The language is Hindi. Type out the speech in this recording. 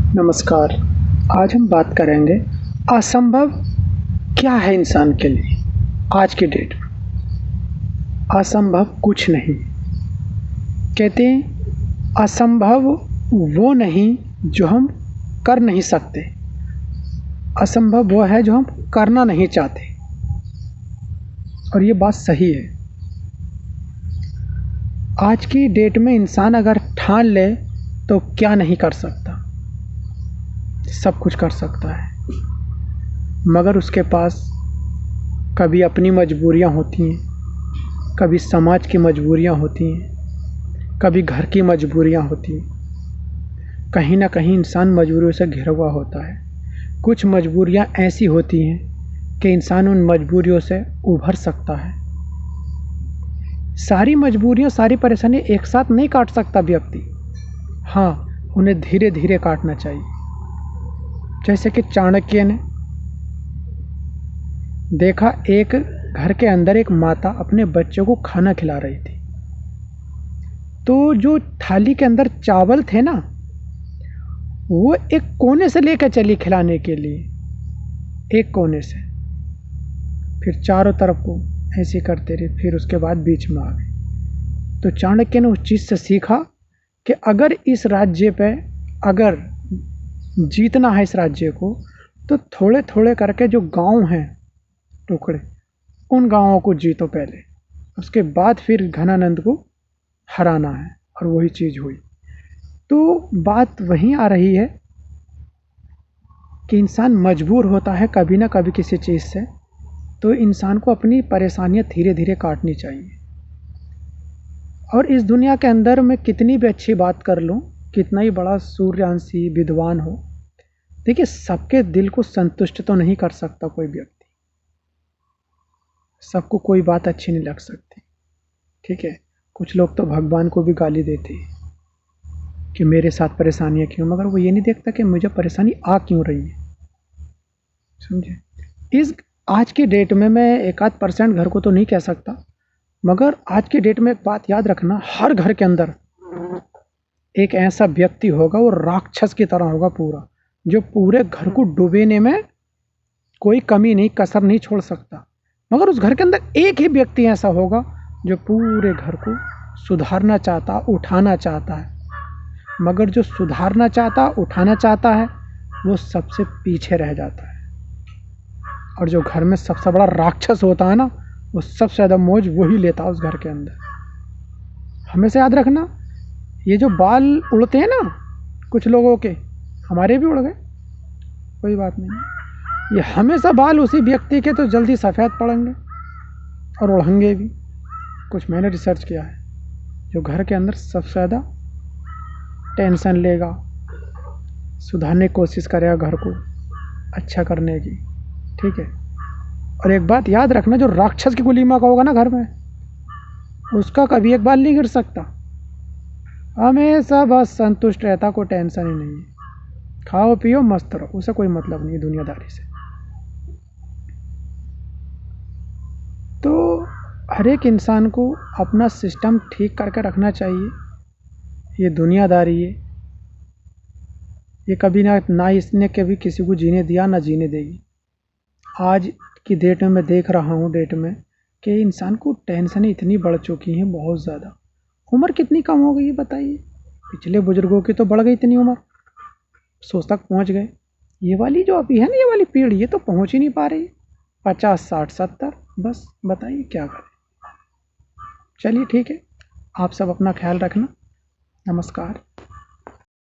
नमस्कार। आज हम बात करेंगे असंभव क्या है इंसान के लिए। आज की डेट में असंभव कुछ नहीं। कहते हैं असंभव वो नहीं जो हम कर नहीं सकते, असंभव वो है जो हम करना नहीं चाहते। और ये बात सही है। आज की डेट में इंसान अगर ठान ले तो क्या नहीं कर सकता, सब कुछ कर सकता है। मगर उसके पास कभी अपनी मजबूरियां होती हैं, कभी समाज की मजबूरियां होती हैं, कभी घर की मजबूरियां होती हैं। कहीं ना कहीं इंसान मजबूरियों से घिरा हुआ होता है। कुछ मजबूरियां ऐसी होती हैं कि इंसान उन मजबूरियों से उभर सकता है। सारी मजबूरियां, सारी परेशानी एक साथ नहीं काट सकता व्यक्ति। हाँ, उन्हें धीरे धीरे काटना चाहिए। जैसे कि चाणक्य ने देखा, एक घर के अंदर एक माता अपने बच्चों को खाना खिला रही थी। तो जो थाली के अंदर चावल थे ना, वो एक कोने से लेकर चली खिलाने के लिए, एक कोने से, फिर चारों तरफ को ऐसे करते रहे, फिर उसके बाद बीच में आ गई। तो चाणक्य ने उस चीज़ से सीखा कि अगर इस राज्य पे अगर जीतना है इस राज्य को, तो थोड़े थोड़े करके जो गांव हैं टुकड़े, उन गांवों को जीतो पहले, उसके बाद फिर घनानंद को हराना है। और वही चीज़ हुई। तो बात वहीं आ रही है कि इंसान मजबूर होता है कभी ना कभी किसी चीज़ से। तो इंसान को अपनी परेशानियां धीरे धीरे काटनी चाहिए। और इस दुनिया के अंदर मैं कितनी भी अच्छी बात कर लूँ, कितना ही बड़ा सूर्यवंशी विद्वान हो, देखिए सबके दिल को संतुष्ट तो नहीं कर सकता कोई व्यक्ति। सबको कोई बात अच्छी नहीं लग सकती, ठीक है। कुछ लोग तो भगवान को भी गाली देते हैं कि मेरे साथ परेशानियां क्यों, मगर वो ये नहीं देखता कि मुझे परेशानी आ क्यों रही है। समझे। इस आज की डेट में मैं 1-8% घर को तो नहीं कह सकता, मगर आज की डेट में एक बात याद रखना, हर घर के अंदर एक ऐसा व्यक्ति होगा, वो राक्षस की तरह होगा पूरा, जो पूरे घर को डुबेने में कोई कमी नहीं, कसर नहीं छोड़ सकता। मगर उस घर के अंदर एक ही व्यक्ति ऐसा होगा जो पूरे घर को सुधारना चाहता, उठाना चाहता है। मगर जो सुधारना चाहता, उठाना चाहता है, वो सबसे पीछे रह जाता है। और जो घर में सबसे बड़ा राक्षस होता है ना, वो सबसे ज़्यादा मौज वही लेता है उस घर के अंदर। हमेशा याद रखना, ये जो बाल उड़ते हैं ना कुछ लोगों के, हमारे भी उड़ गए, कोई बात नहीं, ये हमेशा बाल उसी व्यक्ति के तो जल्दी सफ़ेद पड़ेंगे और उड़ेंगे भी। कुछ मैंने रिसर्च किया है, जो घर के अंदर सबसे ज़्यादा टेंशन लेगा, सुधारने की कोशिश करेगा घर को अच्छा करने की, ठीक है। और एक बात याद रखना, जो राक्षस की गुलीमा का होगा ना घर में, उसका कभी एक बाल नहीं गिर सकता। हमेशा बस संतुष्ट रहता, कोई टेंशन ही नहीं है, खाओ पियो मस्त रहो, उसे कोई मतलब नहीं दुनियादारी से। तो हर एक इंसान को अपना सिस्टम ठीक करके रखना चाहिए। ये दुनियादारी है, ये कभी ना इसने कभी किसी को जीने दिया, ना जीने देगी। आज की डेट में मैं देख रहा हूँ डेट में कि इंसान को टेंशनें इतनी बढ़ चुकी हैं, बहुत ज़्यादा। उम्र कितनी कम हो गई है बताइए। पिछले बुजुर्गों की तो बढ़ गई इतनी उम्र, 100 तक पहुँच गए। ये वाली जो अभी है ना, ये वाली पीढ़ी, ये तो पहुँच ही नहीं पा रही, 50, 60, 70, बस बताइए क्या करें। चलिए ठीक है, आप सब अपना ख्याल रखना। नमस्कार।